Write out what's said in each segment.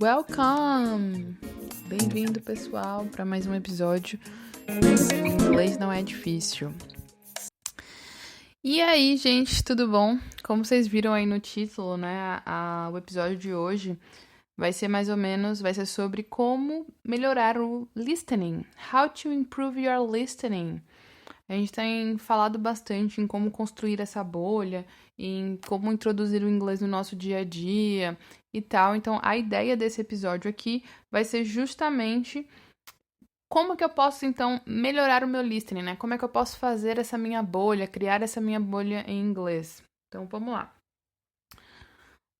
Welcome! Bem-vindo, pessoal, para mais um episódio. Inglês não é difícil. E aí, gente, tudo bom? Como vocês viram aí no título, né? O episódio de hoje vai ser sobre como melhorar o listening. How to improve your listening. A gente tem falado bastante em como construir essa bolha, em como introduzir o inglês no nosso dia a dia e tal. Então, a ideia desse episódio aqui vai ser justamente como que eu posso, então, melhorar o meu listening, né? Como é que eu posso fazer essa minha bolha, criar essa minha bolha em inglês. Então, vamos lá.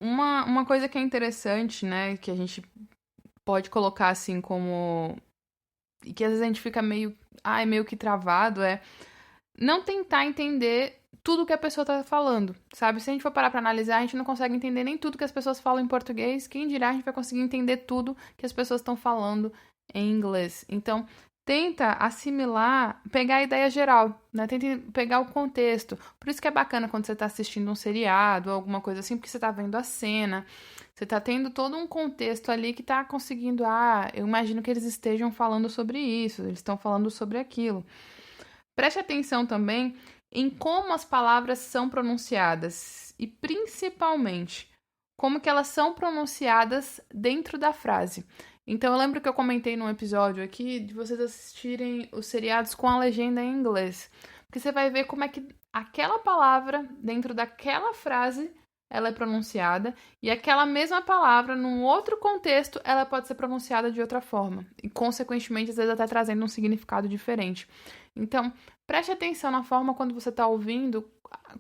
Uma coisa que é interessante, né, que a gente pode colocar assim como... e que às vezes a gente fica meio que travado, é não tentar entender tudo que a pessoa tá falando, sabe? Se a gente for parar pra analisar, a gente não consegue entender nem tudo que as pessoas falam em português, quem dirá a gente vai conseguir entender tudo que as pessoas estão falando em inglês. Então, tenta assimilar, pegar a ideia geral, né? Tenta pegar o contexto. Por isso que é bacana quando você tá assistindo um seriado ou alguma coisa assim, porque você tá vendo a cena, você tá tendo todo um contexto ali que tá conseguindo, eu imagino que eles estejam falando sobre isso, eles estão falando sobre aquilo. Preste atenção também em como as palavras são pronunciadas e, principalmente, como que elas são pronunciadas dentro da frase. Então, eu lembro que eu comentei num episódio aqui de vocês assistirem os seriados com a legenda em inglês. Porque você vai ver como é que aquela palavra, dentro daquela frase, ela é pronunciada, e aquela mesma palavra, num outro contexto, ela pode ser pronunciada de outra forma. E, consequentemente, às vezes até trazendo um significado diferente. Então, preste atenção na forma quando você está ouvindo,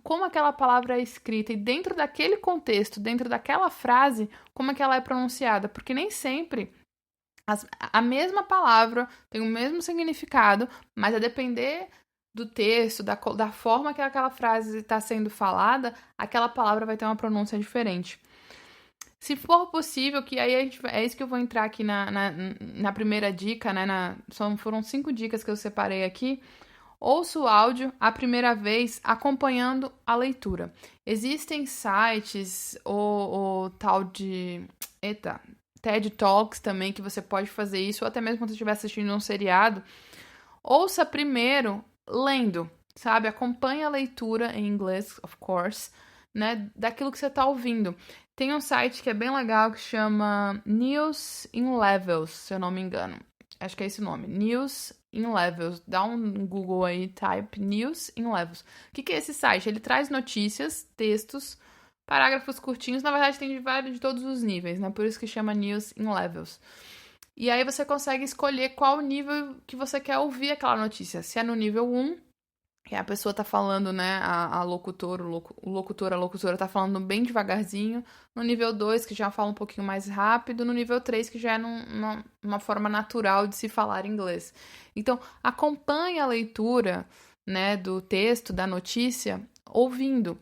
como aquela palavra é escrita, e dentro daquele contexto, dentro daquela frase, como é que ela é pronunciada. Porque nem sempre a mesma palavra tem o mesmo significado, mas a depender do texto, da forma que aquela frase está sendo falada, aquela palavra vai ter uma pronúncia diferente. Se for possível, que aí é isso que eu vou entrar aqui na primeira dica, né? Foram 5 dicas que eu separei aqui. Ouça o áudio a primeira vez acompanhando a leitura. Existem sites ou tal de... TED Talks também, que você pode fazer isso, ou até mesmo quando você estiver assistindo um seriado. Ouça primeiro lendo, sabe? Acompanhe a leitura em inglês, of course, né? Daquilo que você está ouvindo. Tem um site que é bem legal que chama News in Levels, se eu não me engano. Acho que é esse o nome. News in Levels. Dá um Google aí, type News in Levels. O que é esse site? Ele traz notícias, textos, parágrafos curtinhos. Na verdade, tem de todos os níveis, né? Por isso que chama News in Levels. E aí você consegue escolher qual nível que você quer ouvir aquela notícia. Se é no nível 1, que a pessoa tá falando, né, a locutora tá falando bem devagarzinho. No nível 2, que já fala um pouquinho mais rápido. No nível 3, que já é numa forma natural de se falar inglês. Então, acompanhe a leitura, né, do texto, da notícia, ouvindo.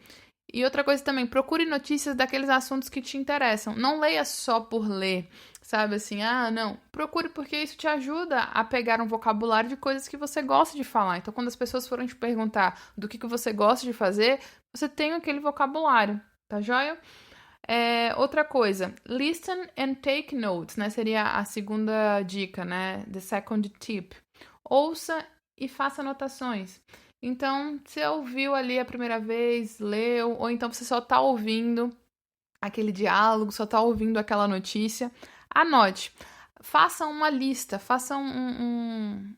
E outra coisa também, procure notícias daqueles assuntos que te interessam. Não leia só por ler, sabe assim, não. Procure porque isso te ajuda a pegar um vocabulário de coisas que você gosta de falar. Então, quando as pessoas forem te perguntar do que você gosta de fazer, você tem aquele vocabulário, tá joia? Outra coisa, listen and take notes, né? Seria a segunda dica, né? The second tip. Ouça e faça anotações. Então, você ouviu ali a primeira vez, leu, ou então você só tá ouvindo aquele diálogo, só tá ouvindo aquela notícia, anote. Faça uma lista, faça um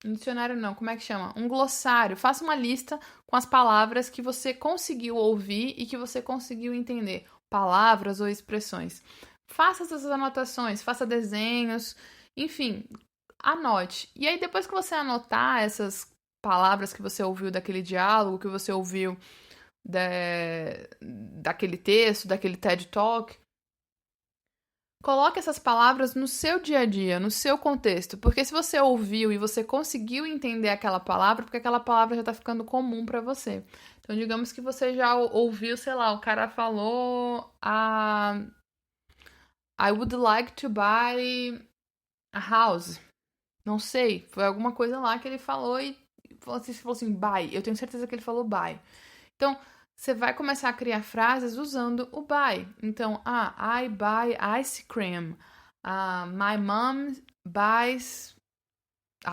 dicionário não, como é que chama? Um glossário. Faça uma lista com as palavras que você conseguiu ouvir e que você conseguiu entender. Palavras ou expressões. Faça essas anotações, faça desenhos, enfim, anote. E aí, depois que você anotar essas palavras que você ouviu daquele diálogo, que você ouviu daquele texto, daquele TED Talk, coloque essas palavras no seu dia a dia, no seu contexto. Porque se você ouviu e você conseguiu entender aquela palavra, porque aquela palavra já está ficando comum para você. Então, digamos que você já ouviu, sei lá, o cara falou I would like to buy a house. Não sei, foi alguma coisa lá que ele falou e você falou assim, buy. Eu tenho certeza que ele falou buy. Então, você vai começar a criar frases usando o buy. Então, I buy ice cream. My mom buys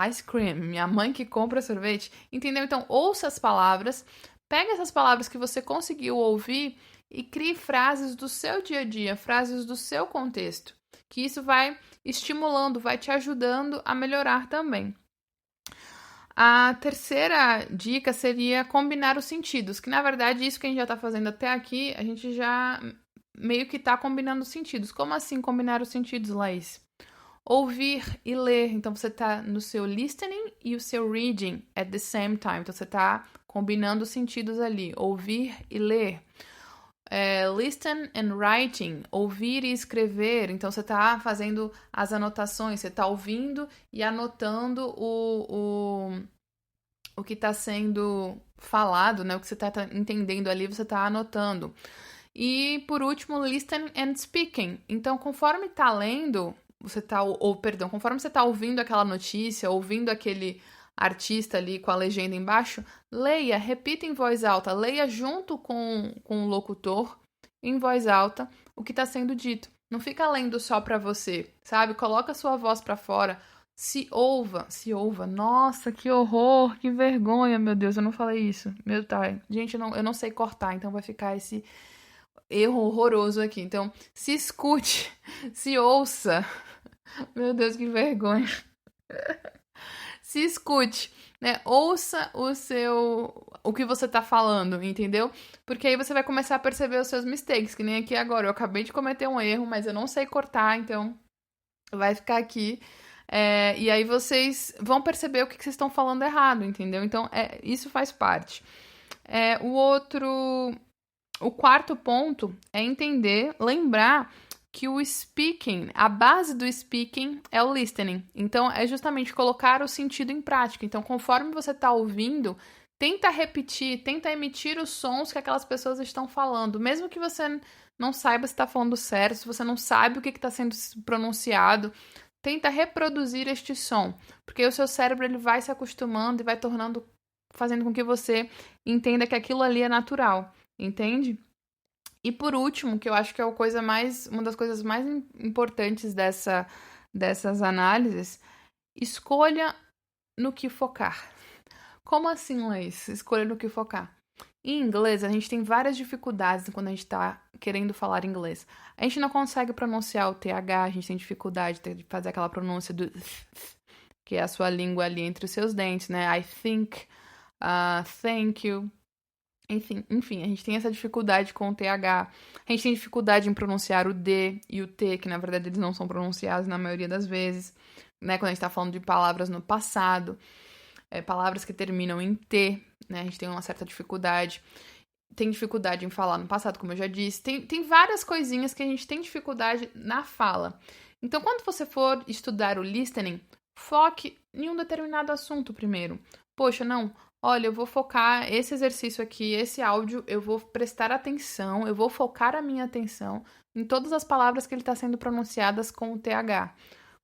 ice cream. Minha mãe que compra sorvete. Entendeu? Então, ouça as palavras. Pega essas palavras que você conseguiu ouvir e crie frases do seu dia a dia, frases do seu contexto. Que isso vai estimulando, vai te ajudando a melhorar também. A terceira dica seria combinar os sentidos, que na verdade isso que a gente já está fazendo até aqui, a gente já meio que está combinando os sentidos. Como assim combinar os sentidos, Laís? Ouvir e ler. Então você está no seu listening e o seu reading at the same time. Então você está combinando os sentidos ali. Ouvir e ler. Listen and writing, ouvir e escrever. Então você está fazendo as anotações, você está ouvindo e anotando o que está sendo falado, né? O que você está entendendo ali, você está anotando. E por último, listen and speaking. Então, conforme está lendo, conforme você está ouvindo aquela notícia, ouvindo aquele artista ali com a legenda embaixo, leia, repita em voz alta, leia junto com o locutor, em voz alta, o que está sendo dito. Não fica lendo só para você, sabe? Coloca a sua voz para fora, se ouva. Nossa, que horror, que vergonha, meu Deus, eu não falei isso. Gente, eu não sei cortar, então vai ficar esse erro horroroso aqui. Então, se escute, se ouça. Meu Deus, que vergonha. Se escute, né? Ouça o que você tá falando, entendeu? Porque aí você vai começar a perceber os seus mistakes, que nem aqui agora. Eu acabei de cometer um erro, mas eu não sei cortar, então vai ficar aqui. E aí vocês vão perceber o que vocês estão falando errado, entendeu? Então, isso faz parte. O quarto ponto é entender, lembrar que o speaking, a base do speaking é o listening. Então, é justamente colocar o sentido em prática. Então, conforme você está ouvindo, tenta repetir, tenta emitir os sons que aquelas pessoas estão falando. Mesmo que você não saiba se está falando certo, se você não sabe o que está sendo pronunciado, tenta reproduzir este som. Porque o seu cérebro ele vai se acostumando e vai fazendo com que você entenda que aquilo ali é natural. Entende? E por último, que eu acho que é uma das coisas mais importantes dessas análises, escolha no que focar. Como assim, Laís? Escolha no que focar. Em inglês, a gente tem várias dificuldades quando a gente está querendo falar inglês. A gente não consegue pronunciar o TH, a gente tem dificuldade de fazer aquela pronúncia do que é a sua língua ali entre os seus dentes, né? I think, thank you. Enfim, a gente tem essa dificuldade com o TH. A gente tem dificuldade em pronunciar o D e o T, que na verdade eles não são pronunciados na maioria das vezes, né? Quando a gente tá falando de palavras no passado, palavras que terminam em T, né? A gente tem uma certa dificuldade. Tem dificuldade em falar no passado, como eu já disse. Tem várias coisinhas que a gente tem dificuldade na fala. Então, quando você for estudar o listening, foque em um determinado assunto primeiro. Poxa, não... Olha, eu vou focar esse exercício aqui, esse áudio, eu vou prestar atenção, eu vou focar a minha atenção em todas as palavras que ele está sendo pronunciadas com o TH.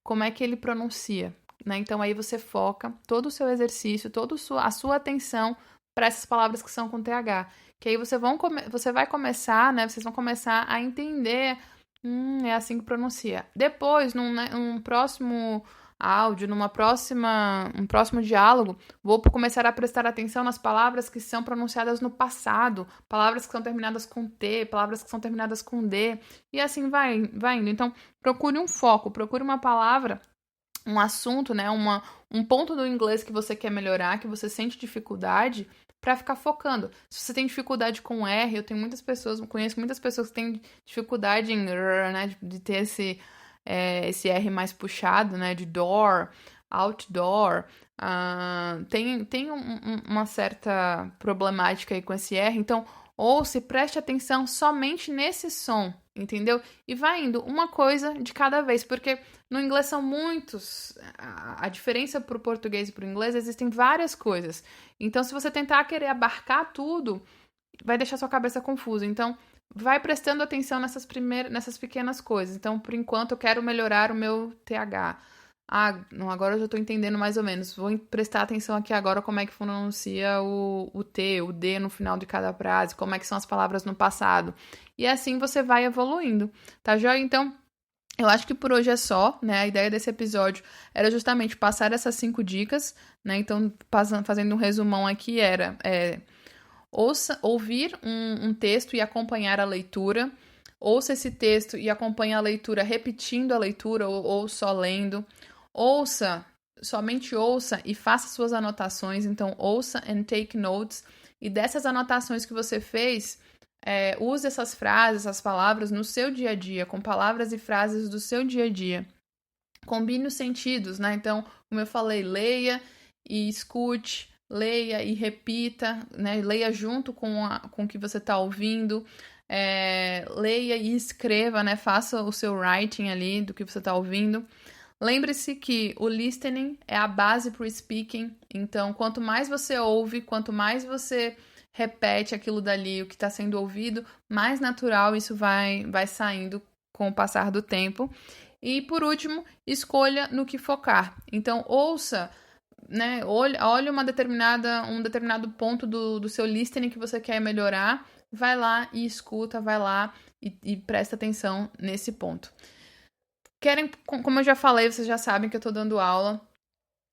Como é que ele pronuncia, né? Então aí você foca todo o seu exercício, toda a sua atenção para essas palavras que são com TH. Que aí você vai começar, né? Vocês vão começar a entender, é assim que pronuncia. Depois, num próximo áudio, um próximo diálogo, vou começar a prestar atenção nas palavras que são pronunciadas no passado, palavras que são terminadas com T, palavras que são terminadas com D, e assim vai indo. Então, procure um foco, procure uma palavra, um assunto, né, um ponto do inglês que você quer melhorar, que você sente dificuldade, para ficar focando. Se você tem dificuldade com R, conheço muitas pessoas que têm dificuldade em R, né, de ter esse R mais puxado, né, de door, outdoor, tem uma certa problemática aí com esse R, então preste atenção somente nesse som, entendeu? E vai indo uma coisa de cada vez, porque no inglês são muitos, a diferença pro português e pro inglês, existem várias coisas, então se você tentar querer abarcar tudo, vai deixar sua cabeça confusa, então vai prestando atenção nessas pequenas coisas. Então, por enquanto, eu quero melhorar o meu TH. Agora eu já estou entendendo mais ou menos. Vou prestar atenção aqui agora como é que pronuncia o T, o D no final de cada frase, como é que são as palavras no passado. E assim você vai evoluindo, tá joia? Então, Eu acho que por hoje é só, né? A ideia desse episódio era justamente passar essas 5 dicas, né? Então, fazendo um resumão aqui, ouvir um texto e acompanhar a leitura. Ouça esse texto e acompanhe a leitura repetindo a leitura ou só lendo. Somente ouça e faça suas anotações. Então, ouça and take notes. E dessas anotações que você fez, use essas frases, essas palavras no seu dia a dia, com palavras e frases do seu dia a dia. Combine os sentidos, né? Então, como eu falei, leia e escute, leia e repita, né? Leia junto com o que você está ouvindo. Leia e escreva, né? Faça o seu writing ali do que você está ouvindo. Lembre-se que o listening é a base para o speaking. Então, quanto mais você ouve, quanto mais você repete aquilo dali, o que está sendo ouvido, mais natural isso vai saindo com o passar do tempo. E, por último, escolha no que focar. Então, ouça, né? Olhe um determinado ponto do seu listening que você quer melhorar. Vai lá e escuta, vai lá e presta atenção nesse ponto. Como eu já falei, vocês já sabem que eu tô dando aula.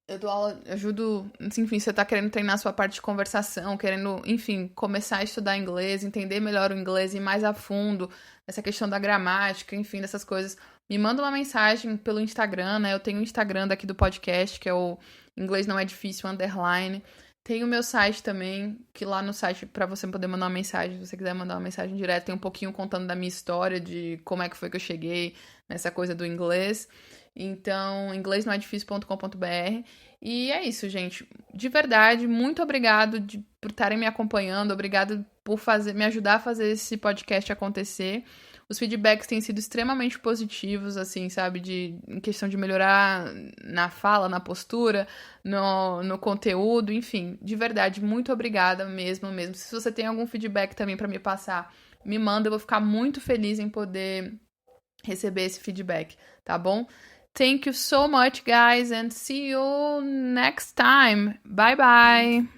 Eu dou aula, ajudo, enfim, você tá querendo treinar a sua parte de conversação, querendo, enfim, começar a estudar inglês, entender melhor o inglês e ir mais a fundo nessa questão da gramática, enfim, dessas coisas. Me manda uma mensagem pelo Instagram, né? Eu tenho o Instagram daqui do podcast, que é o Inglês Não É Difícil, _. Tem o meu site também, que lá no site, pra você poder mandar uma mensagem, se você quiser mandar uma mensagem direta, tem um pouquinho contando da minha história, de como é que foi que eu cheguei nessa coisa do inglês. Então, inglesnoedifícil.com.br. E é isso, gente. De verdade, muito obrigado por estarem me acompanhando, obrigado por me ajudar a fazer esse podcast acontecer. Os feedbacks têm sido extremamente positivos, assim, sabe? Em questão de melhorar na fala, na postura, no conteúdo, enfim. De verdade, muito obrigada mesmo. Se você tem algum feedback também para me passar, me manda. Eu vou ficar muito feliz em poder receber esse feedback, tá bom? Thank you so much, guys, and see you next time. Bye, bye!